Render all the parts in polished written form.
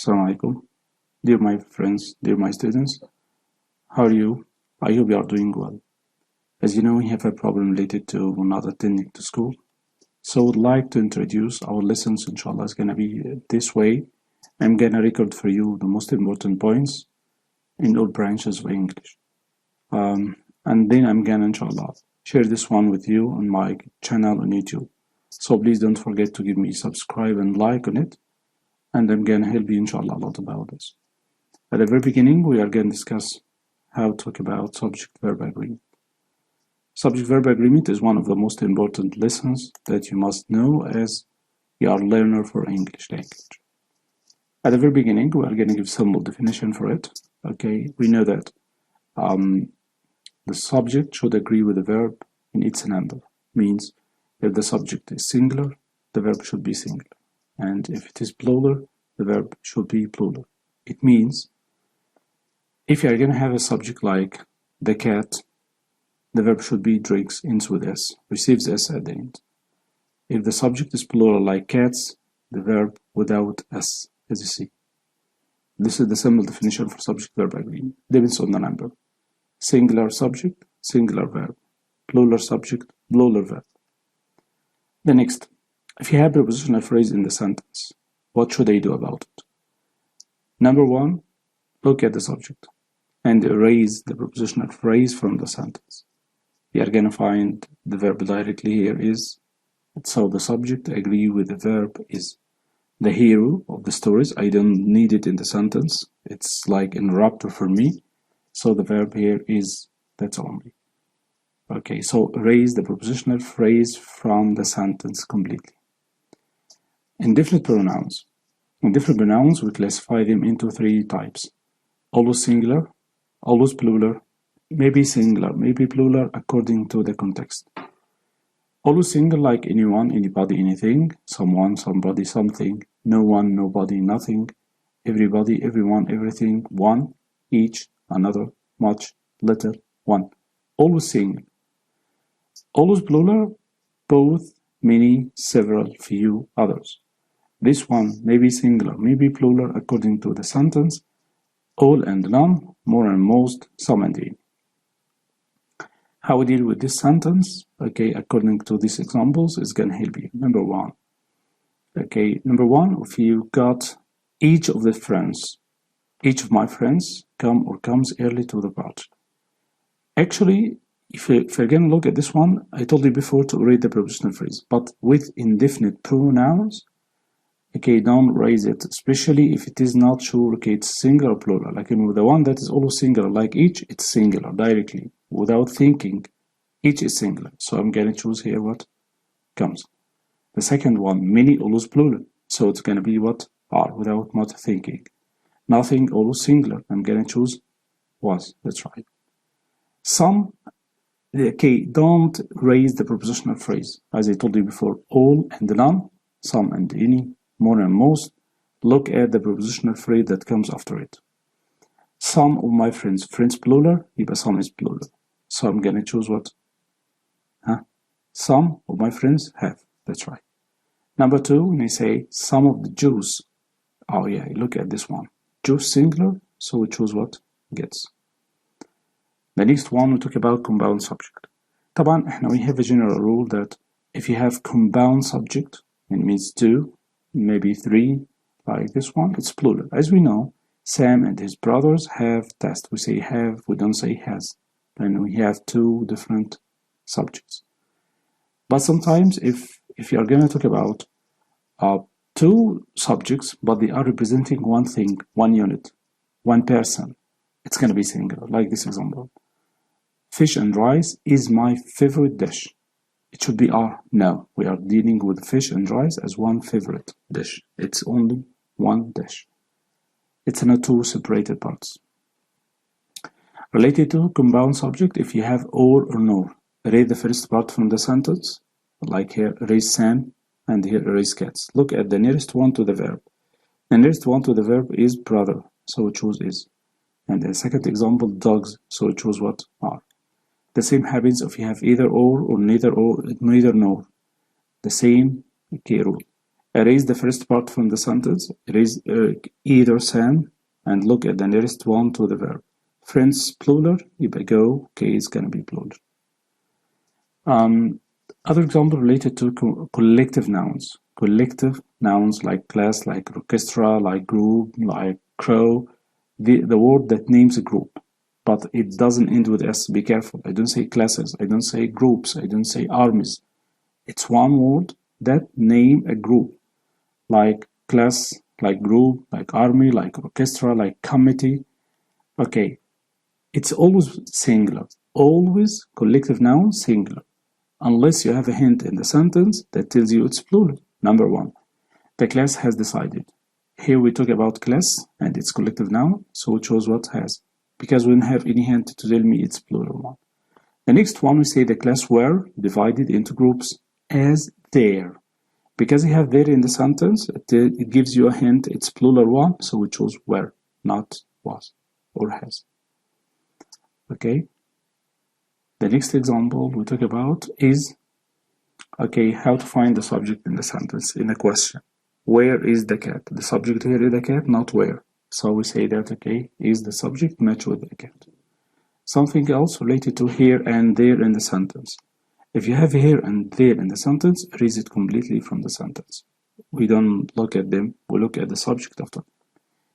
Assalamu alaikum. Dear my friends, dear my students, how are you? I hope you are doing well. As you know, we have a problem related to not attending to school. So I would like to introduce our lessons, inshallah. It's going to be this way. I'm going to record for you the most important points in all branches of English. And then I'm going to, inshallah, share this one with you on my channel on YouTube. So please don't forget to give me subscribe and like on it. And I'm going to help you, inshallah, a lot about this. At the very beginning, we are going to discuss how to talk about subject-verb agreement. Subject-verb agreement is one of the most important lessons that you must know as you are a learner for English language. At the very beginning, we are going to give simple definition for it. Okay, we know that the subject should agree with the verb in its number. Means if the subject is singular, the verb should be singular. And if it is plural, the verb should be plural. It means if you are going to have a subject like the cat, the verb should be drinks, ends with S, receives S at the end. If the subject is plural like cats, the verb without S, as you see. This is the simple definition for subject-verb agreement. Depends on the number. Singular subject, singular verb. Plural subject, plural verb. The next, if you have prepositional phrase in the sentence, what should I do about it? Number one, look at the subject and erase the prepositional phrase from the sentence. You are going to find the verb directly here is, so the subject agree with the verb is. The hero of the stories, I don't need it in the sentence. It's like interrupter for me. So the verb here is, that's only. Okay, so erase the prepositional phrase from the sentence completely. Indefinite pronouns. Indefinite pronouns, we classify them into three types. Always singular, always plural, maybe singular, maybe plural according to the context. Always singular like anyone, anybody, anything, someone, somebody, something, no one, nobody, nothing, everybody, everyone, everything, one, each, another, much, little, one. Always single. Always plural, both, many, several, few, others. This one may be singular, may be plural according to the sentence, all and none, more and most, some and any. How we deal with this sentence, okay, according to these examples, is going to help you. Number one, if you got each of my friends comes early to the party. Actually, if you're going to look at this one, I told you before to read the prepositional phrase, but with indefinite pronouns, okay, don't raise it, especially if it is not sure, okay, it's singular or plural. Like with the one that is always singular, like each, it's singular directly, without thinking. Each is singular, so I'm going to choose here what comes. The second one, many, always plural, so it's going to be what are, without much thinking. Nothing, always singular, I'm going to choose was, that's right. Some, okay, don't raise the prepositional phrase, as I told you before, all and none, some and any, more and most. Look at the prepositional phrase that comes after it. Some of my friends, friends plural, يبقى some is plural. So I'm going to choose what? Some of my friends have, that's right. Number two, when I say some of the Jews, oh yeah, look at this one. Jews singular, so we choose what? Gets. The next one, we talk about compound subject. طبعا احنا we have a general rule that if you have compound subject, it means two, maybe three, like this one, it's plural. As we know, Sam and his brothers have test. We say have, we don't say has. And we have two different subjects. But sometimes if you are going to talk about two subjects, but they are representing one thing, one unit, one person, it's going to be singular, like this example. Fish and rice is my favorite dish. It should be are. No, we are dealing with fish and rice as one favorite dish. It's only one dish. It's not two separated parts. Related to compound subject, if you have or nor, erase the first part from the sentence, like here, erase Sam, and here, erase cats. Look at the nearest one to the verb. The nearest one to the verb is brother, so we choose is. And the second example, dogs, so we choose what? Are. The same happens if you have either or neither nor. The same, okay, rule. Erase the first part from the sentence. Erase either Sam and look at the nearest one to the verb. Friends plural يبقى go okay is gonna be plural. Other example related to collective nouns. Collective nouns like class, like orchestra, like group, like crow. The word that names a group, but it doesn't end with S. Be careful. I don't say classes. I don't say groups. I don't say armies. It's one word that name a group, like class, like group, like army, like orchestra, like committee. Okay, it's always singular. Always collective noun singular. Unless you have a hint in the sentence that tells you it's plural. Number one, the class has decided. Here we talk about class and it's collective noun, so we chose what has, because we don't have any hint to tell me it's plural one. The next one we say the class were divided into groups as there. Because you have there in the sentence, it gives you a hint it's plural one, so we chose were, not was or has. Okay. The next example we talk about is, okay, how to find the subject in the sentence, in a question. Where is the cat? The subject here is the cat, not where. So we say that, okay, is the subject match with the cat. Something else related to here and there in the sentence. If you have here and there in the sentence, erase it completely from the sentence. We don't look at them, we look at the subject of them.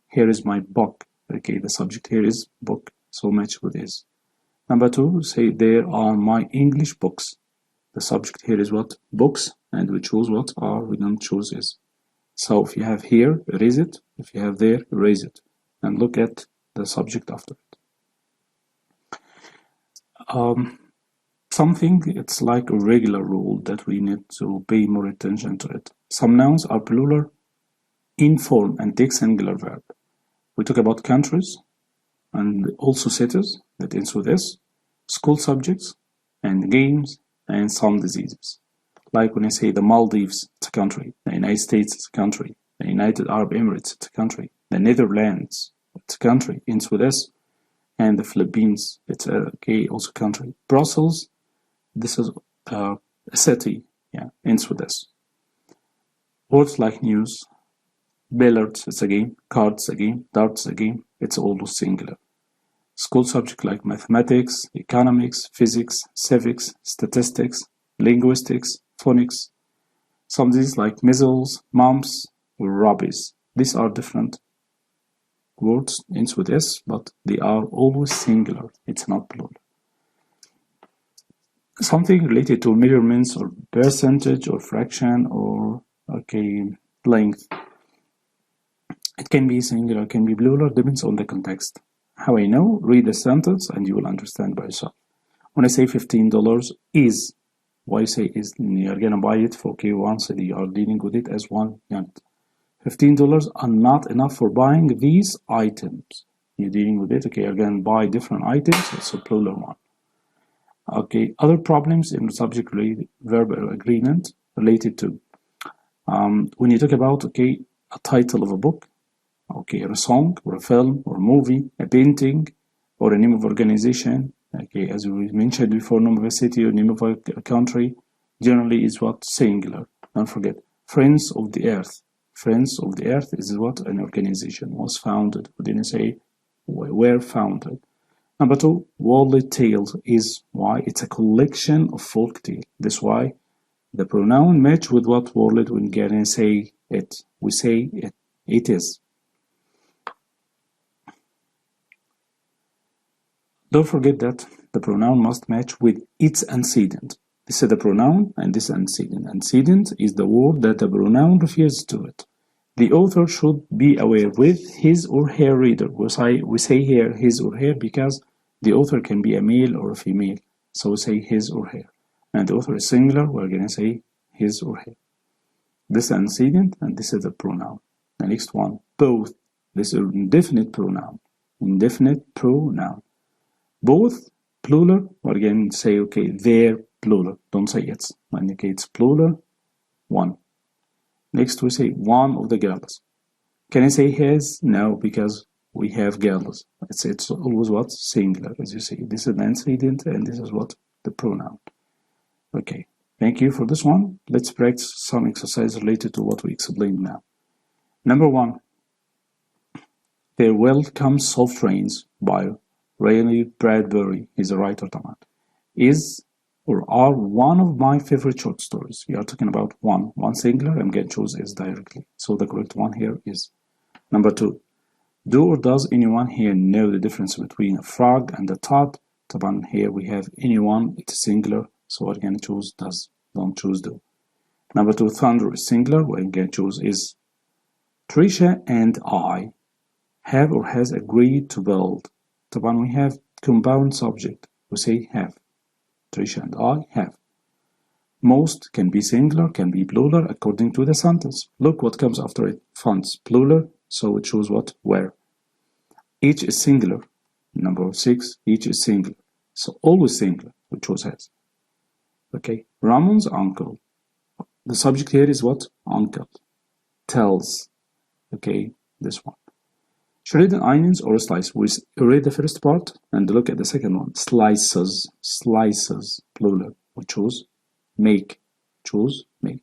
Here is my book. Okay, the subject here is book, so match with is. Number two, say there are my English books. The subject here is what? Books, and we choose what are, we don't choose is. So if you have here, erase it. If you have there, erase it. And look at the subject after it. Something, it's like a regular rule that we need to pay more attention to it. Some nouns are plural in form and take singular verb. We talk about countries and also cities that ends with S, school subjects, and games, and some diseases. Like when I say the Maldives, it's a country. The United States, it's a country. The United Arab Emirates, it's a country. The Netherlands, it's a country, ends with S. And the Philippines, it's a also country. Brussels, this is a city, yeah, ends with S. Words like news, billiards, it's a game. Cards, a game. Darts, a game. It's always singular. School subject like mathematics, economics, physics, civics, statistics, linguistics, phonics. Some of these like measles, mumps, or rabies. These are different words, ends with S, but they are always singular. It's not plural. Something related to measurements or percentage or fraction or length. It can be singular, it can be plural, depends on the context. How I know? Read the sentence and you will understand by yourself. When I say $15 is, why I say is, you're gonna buy it for once you are dealing with it as one unit. $15 are not enough for buying these items. You're dealing with it, you're gonna buy different items, it's a plural one. Okay, other problems in subject verb agreement related to when you talk about a title of a book, or a song or a film or a movie, a painting, or a name of organization, as we mentioned before, name of a city or name of a country, generally is what? Singular. Don't forget, Friends of the Earth. Friends of the Earth is what? An organization was founded. We didn't say were founded. Number two, Worldly Tales is why? It's a collection of folk tales. That's why the pronoun match with what world when gonna say it. We say it. It is. Don't forget that the pronoun must match with its antecedent. This is the pronoun and this antecedent. Antecedent is the word that the pronoun refers to it. The author should be aware with his or her reader. We say here his or her because the author can be a male or a female. So we say his or her. And the author is singular, we're going to say his or her. This is antecedent and this is the pronoun. The next one, both. This is indefinite pronoun. Indefinite pronoun. Both, plural, we're going to say, they're plural. Don't say it's. When it's plural, one. Next we say one of the girls. Can I say his? No, because we have girls. It's always what? Singular, as you see. This is the antecedent and this is what? The pronoun. Okay. Thank you for this one. Let's practice some exercise related to what we explained now. Number 1. Farewell Comes Soft Rains by Ray Bradbury. He's a writer طبعا. Is or are one of my favorite short stories. We are talking about one singular. I'm going to choose is directly. So the correct one here is. Number 2. Do or does anyone here know the difference between a frog and a toad? طبعا here we have anyone, it's singular, so we're going to choose does, don't choose do. Number 2, thunder is singular, we're going to choose is. Trisha and I have or has agreed to build. طبعا we have compound subject, we say have. Trisha and I have. Most can be singular, can be plural according to the sentence. Look what comes after it. Funds, plural, so we choose what? Where. Each is singular. Number 6, each is singular. So always singular, we choose has. Okay, Ramon's uncle. The subject here is what? Uncle. Tells. Okay, this one. Shredded onions or slice. We read the first part and look at the second one. Slices. Slices, plural. We choose make. Choose make.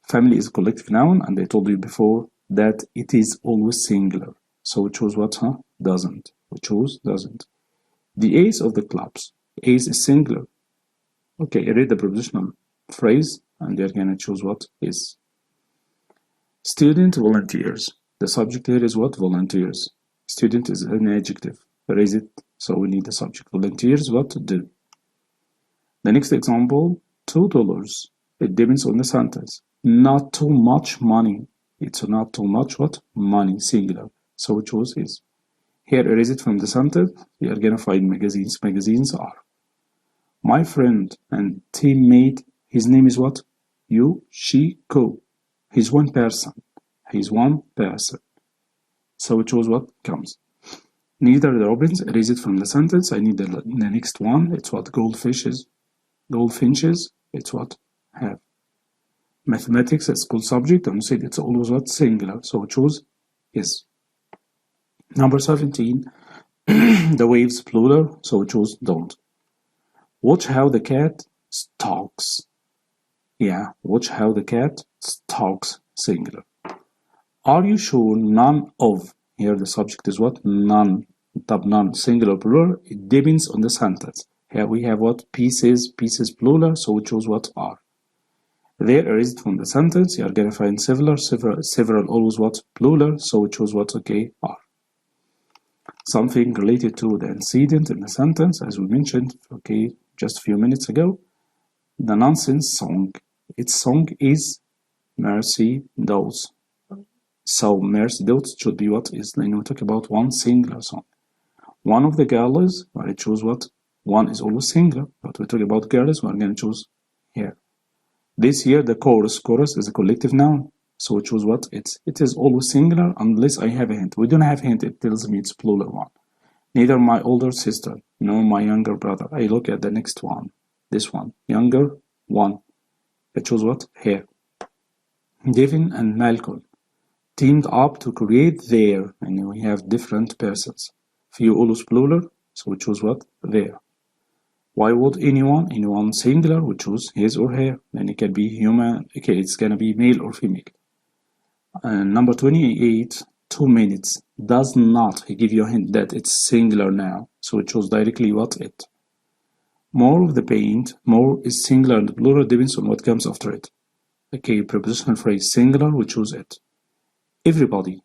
Family is a collective noun, and I told you before that it is always singular. So we choose what? Doesn't. We choose doesn't. The ace of the clubs. Ace is singular. Okay, read the prepositional phrase, and you're gonna choose what is. Student volunteers. The subject here is what? Volunteers. Student is an adjective. Raise it, so we need the subject. Volunteers, what? Do. The next example, $2. It depends on the sentence. Not too much money. It's not too much what? Money, singular. So we choose is. Here, erase it from the sentence. We are gonna find magazines. Magazines are. My friend and teammate, his name is what? You, she, co. He's one person. He's one person. So we choose what comes. Neither the robins, erase it from the sentence. I need the next one. It's what? Goldfishes. Goldfinches, it's what? Have. Mathematics, it's called subject, and we said it's always what? Singular. So we choose is. Number 17, the waves, plural, so we choose don't. Watch how the cat stalks. Yeah, watch how the cat stalks, singular. Are you sure none of, here the subject is what? None. Tab none, singular, plural, it depends on the sentence. Here we have what? Pieces, plural, so we choose what? Are. There erased from the sentence, you are going to find several, always what? Plural, so we choose what? Okay, are. Something related to the antecedent in the sentence, as we mentioned, okay, just a few minutes ago. The nonsense song. Its song is Mercy Dolls. So Mercy Dolls should be what is, when we talk about one singular song. One of the girls, I choose what? One is always singular, but we talk about girls, we're going to choose here. This year, the chorus is a collective noun. So we choose what? It is always singular unless I have a hint. We don't have a hint, it tells me it's plural one. Neither my older sister nor my younger brother. I look at the next one. This one. Younger one. I choose what? Here. Devin and Malcolm teamed up to create their, and we have different persons. Few always plural, so we choose what? Their. Why would anyone singular, we choose his or her. Then it can be human, okay, it's gonna be male or female. Number 28, 2 minutes. Does not, he give you a hint that it's singular now. So we choose directly what? It. More of the paint, more is singular and plural depends on what comes after it. Okay, prepositional phrase singular, we choose it. Everybody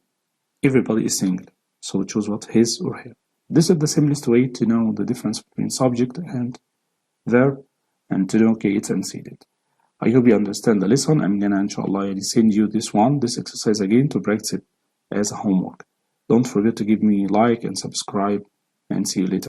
is singular. So we choose what? His or her. This is the simplest way to know the difference between subject and verb and to know, okay, it's antecedent. I hope you understand the lesson. I'm gonna, inshallah, send you this exercise again to practice it as a homework. Don't forget to give me a like and subscribe, and see you later.